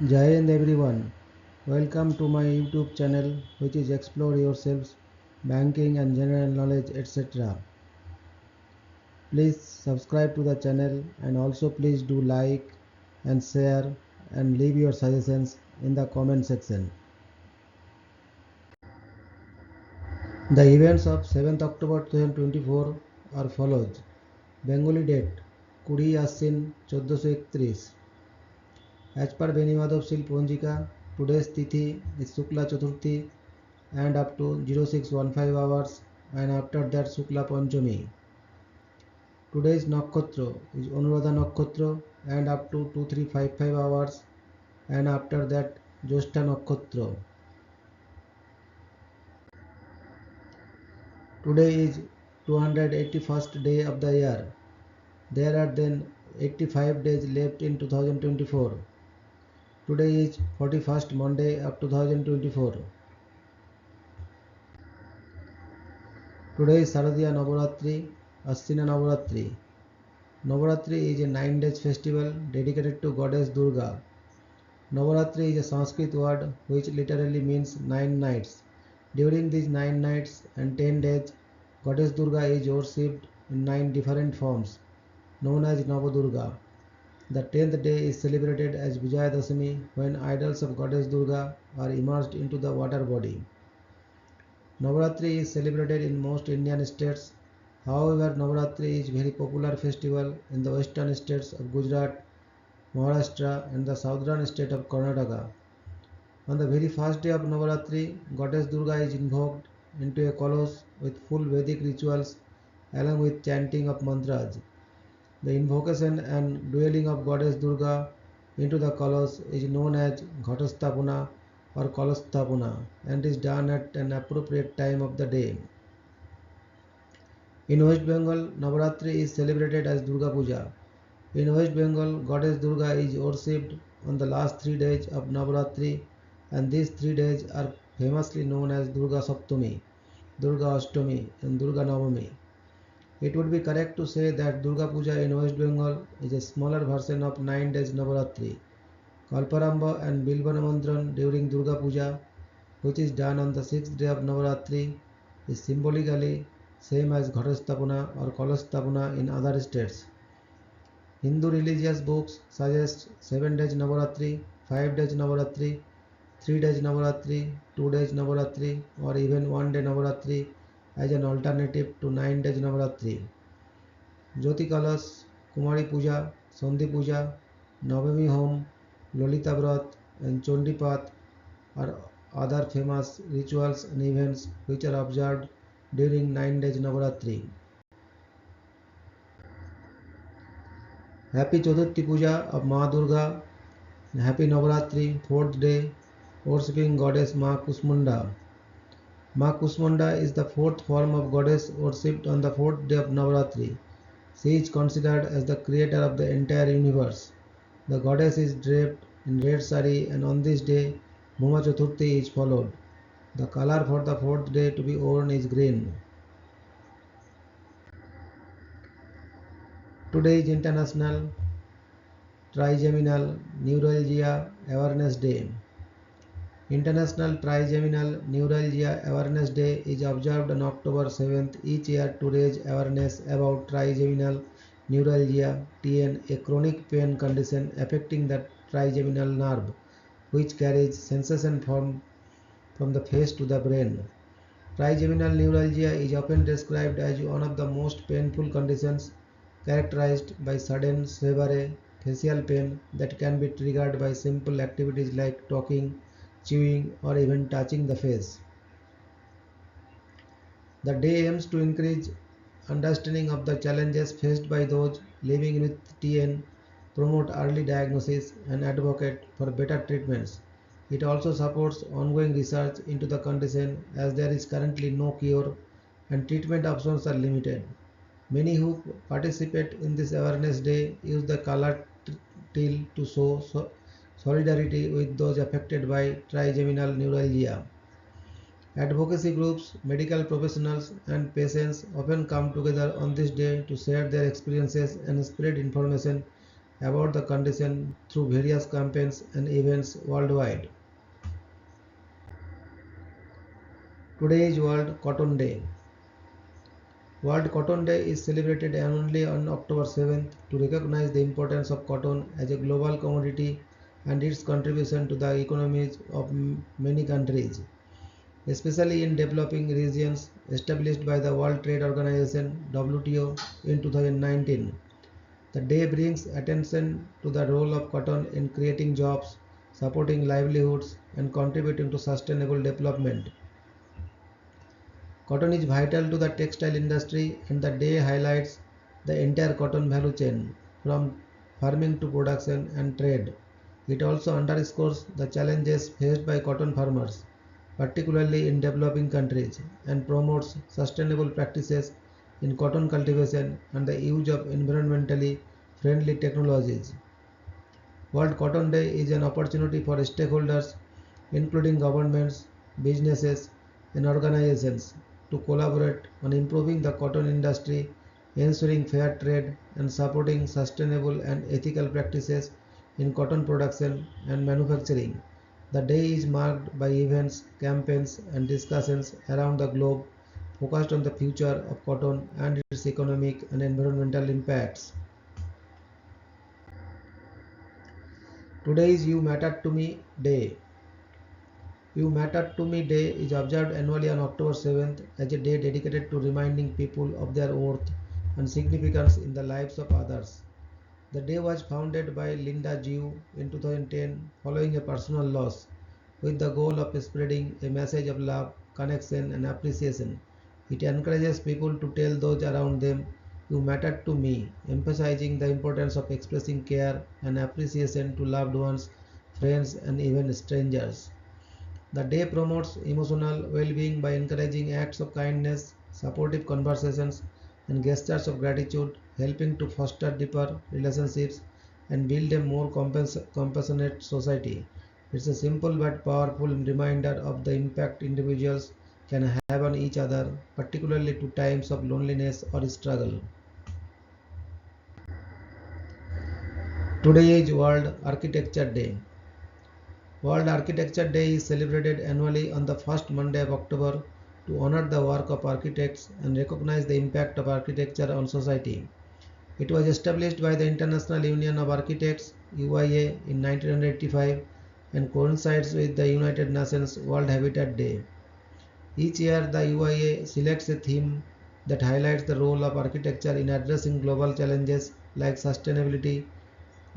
Jai Hind everyone. Welcome to my YouTube channel which is Explore Yourselves, Banking and General Knowledge etc. Please subscribe to the channel and also please do like and share and leave your suggestions in the comment section. The events of 7th October 2024 are follows. Bengali date 20 Ashin 1431. As per Beni Madhav Ponjika, today's Tithi is Shukla Chaturthi and up to 0615 hours, and after that Shukla Panchami. Today's Nakshatra is Anuradha Nakshatra and up to 2355 hours, and after that Jyeshtha Nakshatra. Today is 281st day of the year. There are then 85 days left in 2024. Today is 41st Monday of 2024. Today is Saradhiya Navaratri, Ashwina Navaratri. Navaratri is a 9 days festival dedicated to goddess Durga. Navaratri is a Sanskrit word which literally means 9 nights. During these 9 nights and 10 days, goddess Durga is worshipped in 9 different forms, known as Navadurga. The 10th day is celebrated as Vijayadashami, when idols of goddess Durga are immersed into the water body. Navaratri is celebrated in most Indian states. However, Navaratri is a very popular festival in the western states of Gujarat, Maharashtra and the southern state of Karnataka. On the very first day of Navaratri, goddess Durga is invoked into a colossus with full Vedic rituals along with chanting of mantras. The invocation and dwelling of goddess Durga into the colossus is known as Ghatastapana or Kalastapana and is done at an appropriate time of the day. In West Bengal, Navaratri is celebrated as Durga Puja. In West Bengal, goddess Durga is worshipped on the last 3 days of Navaratri, and these 3 days are famously known as Durga Saptami, Durga Ashtami and Durga Navami. It would be correct to say that Durga Puja in West Bengal is a smaller version of 9 days Navaratri. Kalparamba and Bilvanamandran during Durga Puja, which is done on the 6th day of Navaratri, is symbolically same as Ghatastapana or Kalastapana in other states. Hindu religious books suggest 7 days Navaratri, 5 days Navaratri, 3 days Navaratri, 2 days Navaratri, or even 1 day Navaratri as an alternative to 9 days Navaratri. Jyoti Kalas, Kumari Puja, Sandhi Puja, Navami Home, Lolita Vrat, and Chandipat are other famous rituals and events which are observed during 9 days Navaratri. Happy Chaturthi Puja of Ma Durga. Happy Navaratri, 4th day, worshipping goddess Ma Kusmunda. Ma Kusmunda is the 4th form of goddess worshipped on the 4th day of Navaratri. She is considered as the creator of the entire universe. The goddess is draped in red sari, and on this day, Bhuma Chaturthi is followed. The color for the 4th day to be worn is green. Today is International Trigeminal Neuralgia Awareness Day. International Trigeminal Neuralgia Awareness Day is observed on October 7th each year to raise awareness about trigeminal neuralgia (TN), a chronic pain condition affecting the trigeminal nerve, which carries sensation from the face to the brain. Trigeminal neuralgia is often described as one of the most painful conditions, characterized by sudden, severe facial pain that can be triggered by simple activities like talking, chewing, or even touching the face. The day aims to increase understanding of the challenges faced by those living with TN, promote early diagnosis, and advocate for better treatments. It also supports ongoing research into the condition, as there is currently no cure and treatment options are limited. Many who participate in this awareness day use the color teal to show solidarity with those affected by trigeminal neuralgia. Advocacy groups, medical professionals, and patients often come together on this day to share their experiences and spread information about the condition through various campaigns and events worldwide. Today is World Cotton Day. World Cotton Day is celebrated annually on October 7th to recognize the importance of cotton as a global commodity and its contribution to the economies of many countries, especially in developing regions established by the World Trade Organization (WTO) in 2019. The day brings attention to the role of cotton in creating jobs, supporting livelihoods, and contributing to sustainable development. Cotton is vital to the textile industry, and the day highlights the entire cotton value chain from farming to production and trade. It also underscores the challenges faced by cotton farmers, particularly in developing countries, and promotes sustainable practices in cotton cultivation and the use of environmentally friendly technologies. World Cotton Day is an opportunity for stakeholders, including governments, businesses, and organizations, to collaborate on improving the cotton industry, ensuring fair trade, and supporting sustainable and ethical practices in cotton production and manufacturing. The day is marked by events, campaigns, and discussions around the globe focused on the future of cotton and its economic and environmental impacts. Today is You Matter to Me Day. You Matter to Me Day is observed annually on October 7th as a day dedicated to reminding people of their worth and significance in the lives of others. The day was founded by Linda Jiu in 2010 following a personal loss, with the goal of spreading a message of love, connection, and appreciation. It encourages people to tell those around them, "You matter to me," emphasizing the importance of expressing care and appreciation to loved ones, friends, and even strangers. The day promotes emotional well-being by encouraging acts of kindness, supportive conversations, and gestures of gratitude, helping to foster deeper relationships and build a more compassionate society. It's a simple but powerful reminder of the impact individuals can have on each other, particularly to times of loneliness or struggle. Today is World Architecture Day. World Architecture Day is celebrated annually on the first Monday of October to honor the work of architects and recognize the impact of architecture on society. It was established by the International Union of Architects (UIA) in 1985 and coincides with the United Nations World Habitat Day. Each year, the UIA selects a theme that highlights the role of architecture in addressing global challenges like sustainability,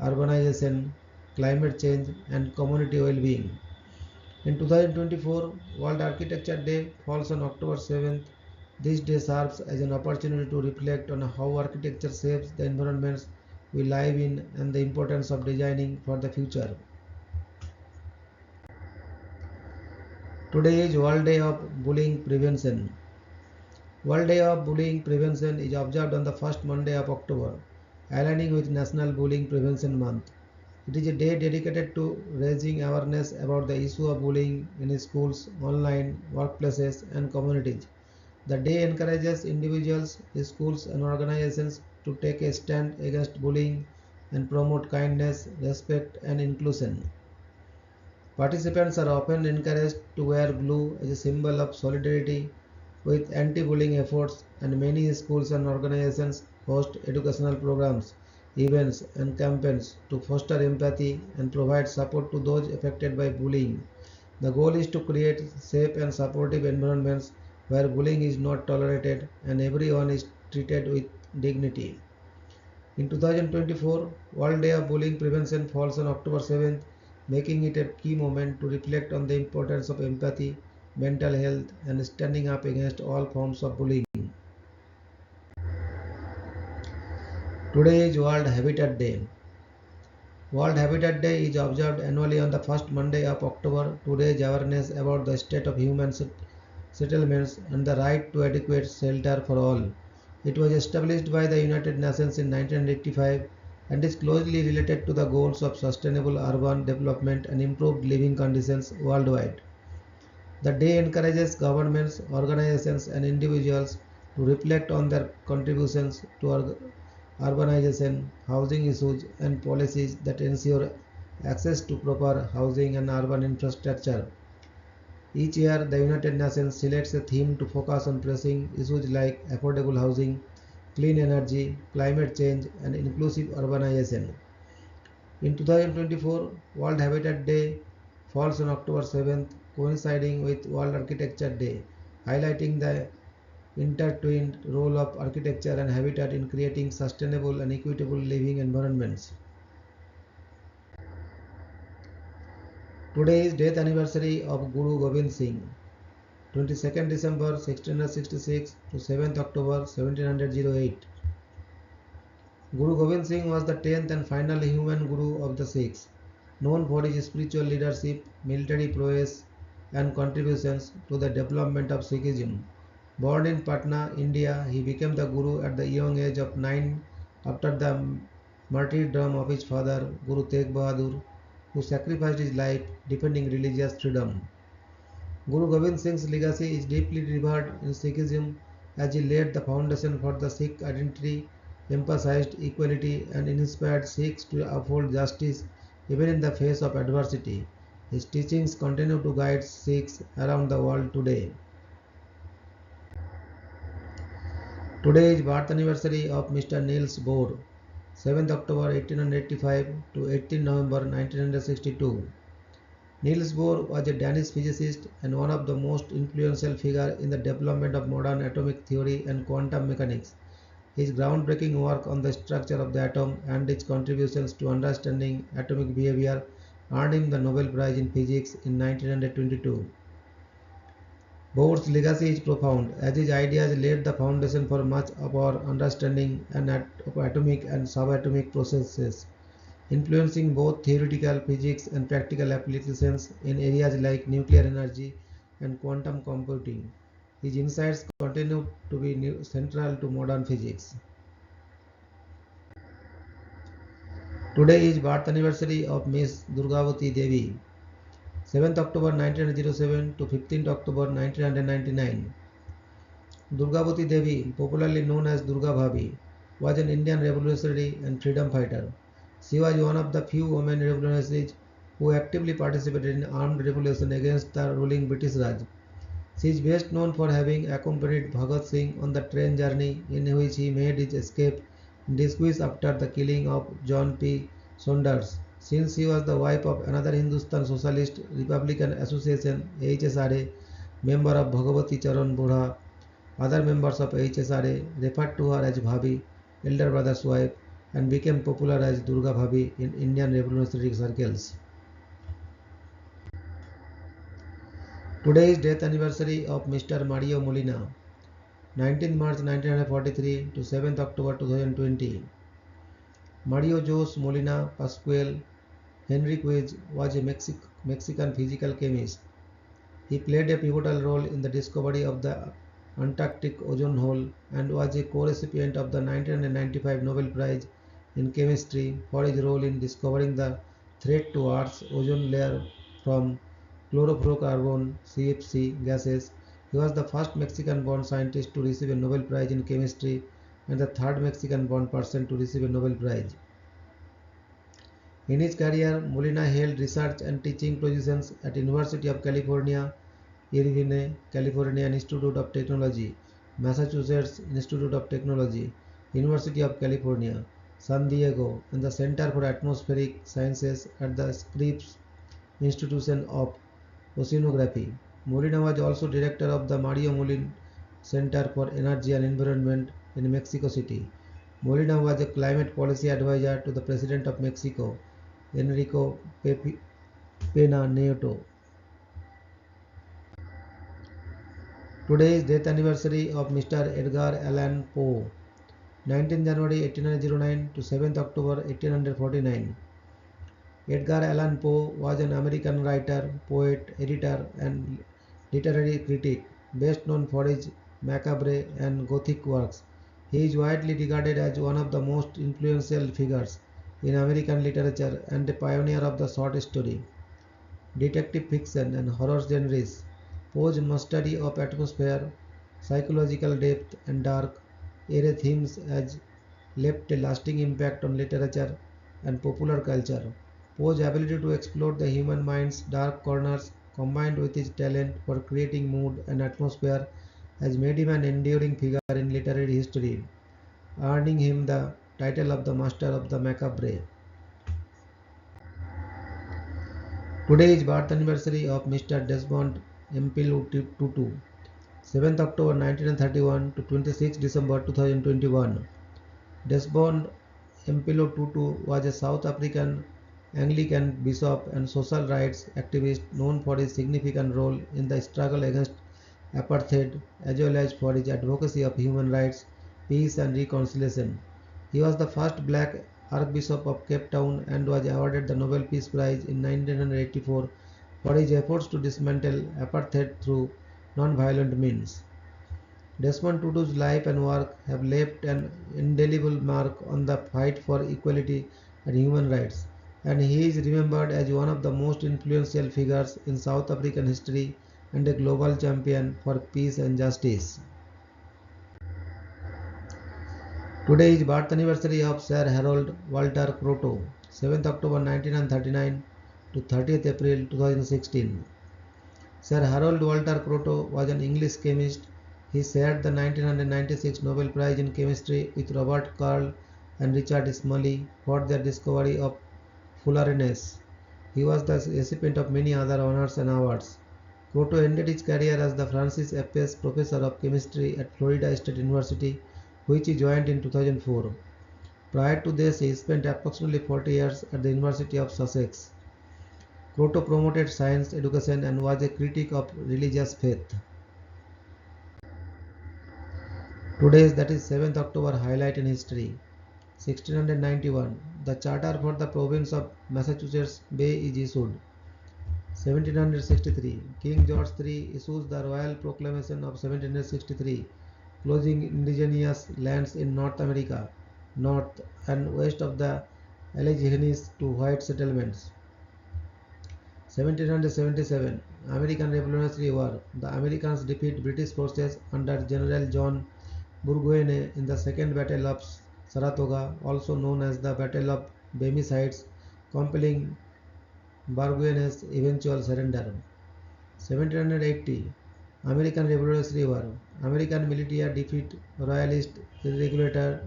urbanization, climate change, and community well-being. In 2024, World Architecture Day falls on October 7th. This day serves as an opportunity to reflect on how architecture shapes the environments we live in and the importance of designing for the future. Today is World Day of Bullying Prevention. World Day of Bullying Prevention is observed on the first Monday of October, aligning with National Bullying Prevention Month. It is a day dedicated to raising awareness about the issue of bullying in schools, online, workplaces, and communities. The day encourages individuals, schools, and organizations to take a stand against bullying and promote kindness, respect, and inclusion. Participants are often encouraged to wear blue as a symbol of solidarity with anti-bullying efforts, and many schools and organizations host educational programs, events, and campaigns to foster empathy and provide support to those affected by bullying. The goal is to create safe and supportive environments where bullying is not tolerated and everyone is treated with dignity. In 2024, World Day of Bullying Prevention falls on October 7th, making it a key moment to reflect on the importance of empathy, mental health, and standing up against all forms of bullying. Today is World Habitat Day. World Habitat Day is observed annually on the first Monday of October to raise awareness about the state of human settlements and the right to adequate shelter for all. It was established by the United Nations in 1985 and is closely related to the goals of sustainable urban development and improved living conditions worldwide. The day encourages governments, organizations, and individuals to reflect on their contributions urbanization, housing issues, and policies that ensure access to proper housing and urban infrastructure. Each year, the United Nations selects a theme to focus on pressing issues like affordable housing, clean energy, climate change, and inclusive urbanization. In 2024, World Habitat Day falls on October 7th, coinciding with World Architecture Day, highlighting the intertwined role of architecture and habitat in creating sustainable and equitable living environments. Today is death anniversary of Guru Gobind Singh, 22nd December 1666 to 7th October 1708. Guru Gobind Singh was the 10th and final human Guru of the Sikhs, known for his spiritual leadership, military prowess, and contributions to the development of Sikhism. Born in Patna, India, he became the Guru at the young age of 9 after the martyrdom of his father, Guru Tegh Bahadur, who sacrificed his life defending religious freedom. Guru Gobind Singh's legacy is deeply revered in Sikhism as he laid the foundation for the Sikh identity, emphasized equality, and inspired Sikhs to uphold justice even in the face of adversity. His teachings continue to guide Sikhs around the world today. Today is birth anniversary of Mr. Niels Bohr, 7th October 1885 to 18 November 1962. Niels Bohr was a Danish physicist and one of the most influential figures in the development of modern atomic theory and quantum mechanics. His groundbreaking work on the structure of the atom and its contributions to understanding atomic behavior earned him the Nobel Prize in Physics in 1922. Bohr's legacy is profound, as his ideas laid the foundation for much of our understanding of atomic and subatomic processes, influencing both theoretical physics and practical applications in areas like nuclear energy and quantum computing. His insights continue to be central to modern physics. Today is birth anniversary of Miss Durgavati Devi, 7th October 1907 to 15th October 1999. Durgavati Devi, popularly known as Durga Bhabi, was an Indian revolutionary and freedom fighter. She was one of the few women revolutionaries who actively participated in armed revolution against the ruling British Raj. She is best known for having accompanied Bhagat Singh on the train journey in which he made his escape in disguise after the killing of John P. Saunders. Since she was the wife of another Hindustan Socialist Republican Association (HSRA) member of Bhagavati Charan Budha, other members of HSRA referred to her as Bhabi, elder brother's wife, and became popular as Durga Bhabi in Indian revolutionary circles. Today is death anniversary of Mr. Mario Molina, 19th March 1943 to 7th October 2020. Mario Jose Molina Pascual Henriquez was a Mexican physical chemist. He played a pivotal role in the discovery of the Antarctic ozone hole and was a co-recipient of the 1995 Nobel Prize in Chemistry for his role in discovering the threat to Earth's ozone layer from chlorofluorocarbon (CFC) gases. He was the first Mexican-born scientist to receive a Nobel Prize in Chemistry and the third Mexican-born person to receive a Nobel Prize. In his career, Molina held research and teaching positions at University of California, Irvine, California Institute of Technology, Massachusetts Institute of Technology, University of California, San Diego, and the Center for Atmospheric Sciences at the Scripps Institution of Oceanography. Molina was also director of the Mario Molina Center for Energy and Environment in Mexico City. Molina was a climate policy advisor to the President of Mexico, Enrico Pena Nieto. Today is death anniversary of Mr. Edgar Allan Poe, 19 January 1809 to 7th October 1849. Edgar Allan Poe was an American writer, poet, editor, and literary critic, best known for his macabre and gothic works. He is widely regarded as one of the most influential figures in American literature and a pioneer of the short story, detective fiction, and horror genres. Poe's mastery of atmosphere, psychological depth, and dark, eerie themes as left a lasting impact on literature and popular culture. Poe's ability to explore the human mind's dark corners, combined with his talent for creating mood and atmosphere, has made him an enduring figure in literary history, earning him the title of the Master of the Macabre. Today is birth anniversary of Mr. Desmond Empillo Tutu, 7th October 1931 to 26 December 2021. Desmond Empillo Tutu was a South African Anglican bishop and social rights activist known for his significant role in the struggle against apartheid as well as for his advocacy of human rights, peace and reconciliation. He was the first black Archbishop of Cape Town and was awarded the Nobel Peace Prize in 1984 for his efforts to dismantle apartheid through non-violent means. Desmond Tutu's life and work have left an indelible mark on the fight for equality and human rights, and he is remembered as one of the most influential figures in South African history and a global champion for peace and justice. Today is birth anniversary of Sir Harold Walter Kroto, 7th October 1939 to 30th April 2016. Sir Harold Walter Kroto was an English chemist. He shared the 1996 Nobel Prize in Chemistry with Robert Karl and Richard Smalley for their discovery of fullerenes. He was the recipient of many other honors and awards. Kroto ended his career as the Francis F. S. Professor of Chemistry at Florida State University, which he joined in 2004. Prior to this, he spent approximately 40 years at the University of Sussex. Kroto promoted science education and was a critic of religious faith. Today's, that is 7th October, highlight in history. 1691, the charter for the province of Massachusetts Bay is issued. 1763, King George III issues the Royal Proclamation of 1763, closing indigenous lands in North America, north and west of the Alleghenies to white settlements. 1777, American Revolutionary War. The Americans defeat British forces under General John Burgoyne in the Second Battle of Saratoga, also known as the Battle of Bemis Heights, compelling Burgoyne's eventual surrender. 1780, American Revolutionary War. American militia defeat Royalist irregulator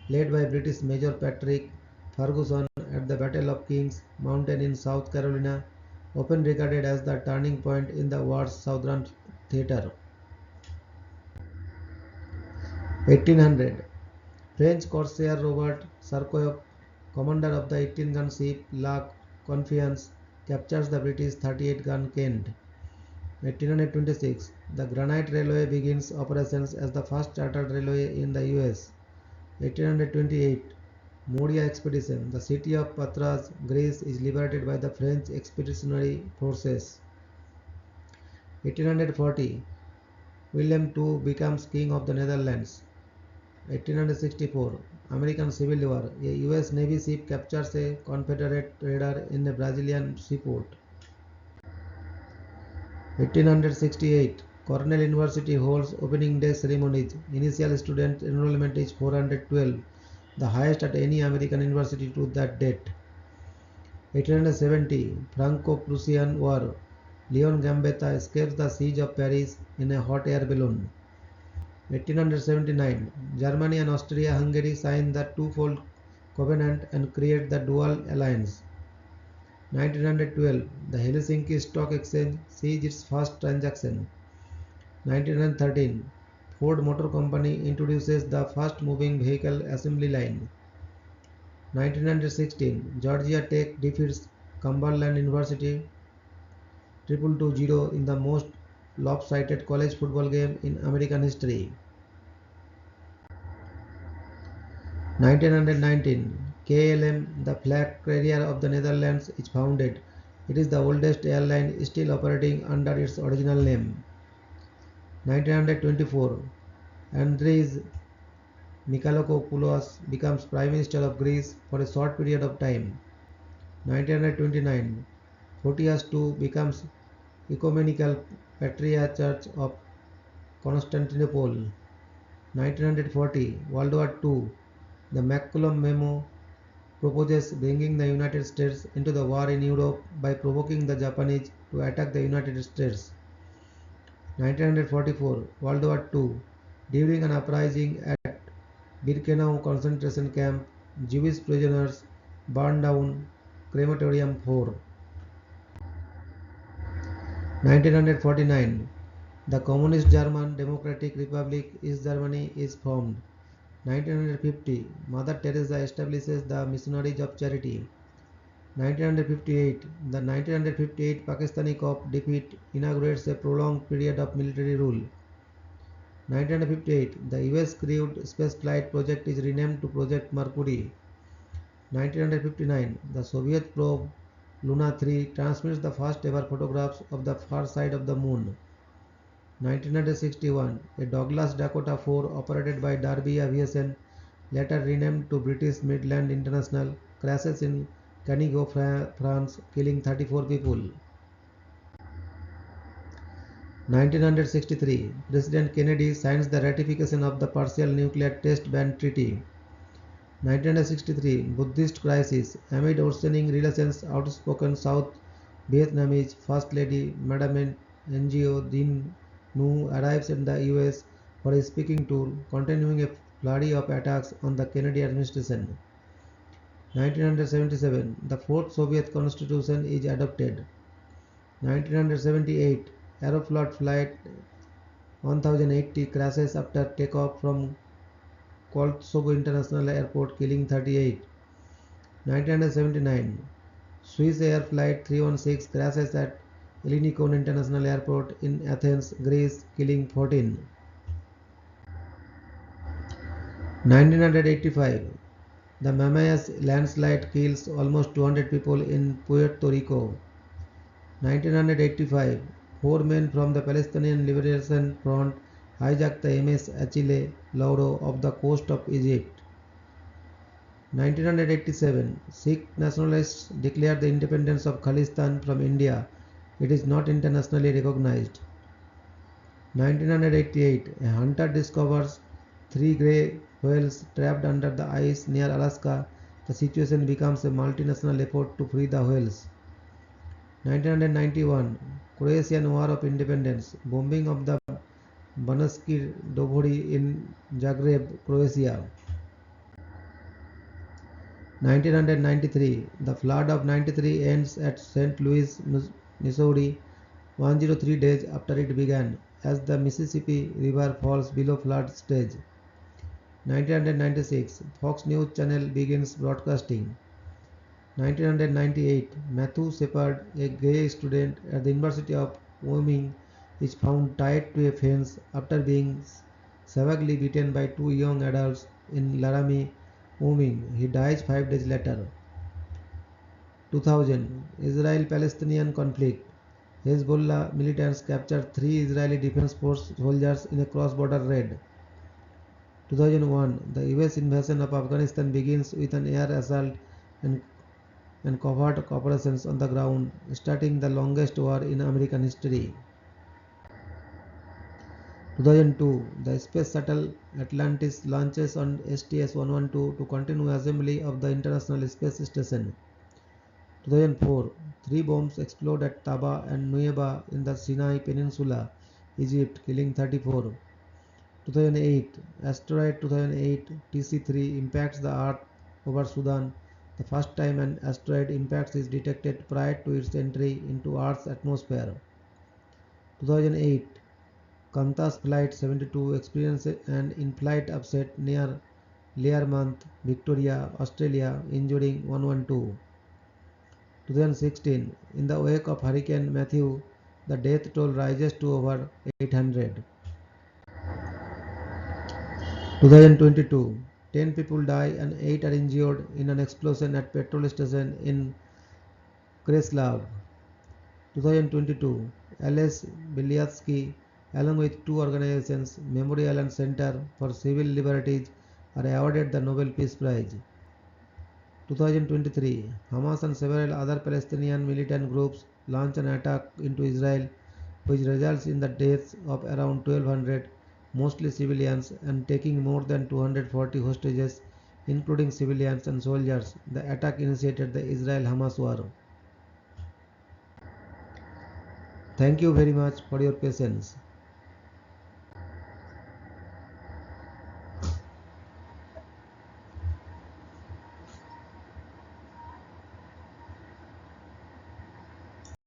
led by British Major Patrick Ferguson at the Battle of Kings Mountain in South Carolina, often regarded as the turning point in the war's Southern theater. 1800, French corsair Robert Sarkoff, commander of the 18-gun ship La Confiance, captures the British 38-gun Kent. 1826, the Granite Railway begins operations as the first chartered railway in the US. 1828, Moria expedition. The city of Patras, Greece is liberated by the French expeditionary forces. 1840, William II becomes king of the Netherlands. 1864, American Civil War. A US Navy ship captures a Confederate raider in a Brazilian seaport. 1868, Cornell University holds opening day ceremonies. Initial student enrollment is 412, the highest at any American university to that date. 1870, Franco-Prussian War. Leon Gambetta escapes the siege of Paris in a hot air balloon. 1879, Germany and Austria-Hungary sign the twofold covenant and create the dual alliance. 1912, the Helsinki Stock Exchange sees its first transaction. 1913, Ford Motor Company introduces the first moving vehicle assembly line. 1916, Georgia Tech defeats Cumberland University 2-0 in the most lopsided college football game in American history. 1919, KLM, the flag carrier of the Netherlands, is founded. It is the oldest airline still operating under its original name. 1924, Andris Mikalokopoulos becomes Prime Minister of Greece for a short period of time. 1929, Photius II becomes Ecumenical Patriarch of Constantinople. 1940, World War II. The McCollum Memo proposes bringing the United States into the war in Europe by provoking the Japanese to attack the United States. 1944 World War II. During an uprising at Birkenau concentration camp, Jewish prisoners burned down crematorium 4. 1949 The Communist German Democratic Republic East Germany is formed. 1950 Mother Teresa establishes the Missionaries of Charity. 1958 The 1958 Pakistani Cup defeat inaugurates a prolonged period of military rule. 1958 The US crewed spaceflight project is renamed to Project Mercury. 1959 The Soviet probe Luna 3 transmits the first ever photographs of the far side of the moon. 1961 A Douglas Dakota 4 operated by Derby Aviation, later renamed to British Midland International, crashes in Canigou, France, killing 34 people. 1963 President Kennedy signs the ratification of the Partial Nuclear Test Ban Treaty. 1963 Buddhist crisis. Amid worsening relations, outspoken South Vietnamese First Lady Madame Ngo Dinh Nhu arrives in the US for a speaking tour, continuing a flurry of attacks on the Kennedy administration. 1977 The Fourth Soviet Constitution is adopted. 1978 Aeroflot Flight 1080 crashes after takeoff from Koltsovo International Airport, killing 38. 1979 Swiss Air Flight 316 crashes at Ellinikon International Airport in Athens, Greece, killing 14. 1985 The Mamayas landslide kills almost 200 people in Puerto Rico. 1985 Four men from the Palestinian Liberation Front hijacked the MS Achille Lauro off the coast of Egypt. 1987 Sikh nationalists declared the independence of Khalistan from India. It is not internationally recognized. 1988 A hunter discovers three grey whales trapped under the ice near Alaska. The situation becomes a multinational effort to free the whales. 1991 Croatian War of Independence. Bombing of the Banatski Dvori in Zagreb, Croatia. 1993 The flood of 93 ends at St. Louis, Missouri, 103 days after it began, as the Mississippi River falls below flood stage. 1996 Fox News Channel begins broadcasting. 1998 Matthew Shepard, a gay student at the University of Wyoming, is found tied to a fence after being savagely beaten by two young adults in Laramie, Wyoming. He dies 5 days later. 2000 Israel-Palestinian conflict. Hezbollah militants capture three Israeli Defense Force soldiers in a cross-border raid. 2001 The US invasion of Afghanistan begins with an air assault and covert operations on the ground, starting the longest war in American history. 2002 The Space Shuttle Atlantis launches on STS-112 to continue assembly of the International Space Station. 2004 Three bombs explode at Taba and Nueva in the Sinai Peninsula, Egypt, killing 34. 2008 Asteroid 2008 TC3 impacts the Earth over Sudan. The first time an asteroid impact is detected prior to its entry into Earth's atmosphere. 2008 Qantas Flight 72 experiences an in-flight upset near Learmonth, Victoria, Australia, injuring 112. 2016 In the wake of Hurricane Matthew, the death toll rises to over 800. 2022 10 people die and 8 are injured in an explosion at petrol station in Kreslav. 2022 Ales Belyatsky, along with two organizations, Memorial and Center for Civil Liberties, are awarded the Nobel Peace Prize. 2023 Hamas and several other Palestinian militant groups launch an attack into Israel, which results in the deaths of around 1200, mostly civilians, and taking more than 240 hostages, including civilians and soldiers. The attack initiated the Israel-Hamas war. Thank you very much for your patience.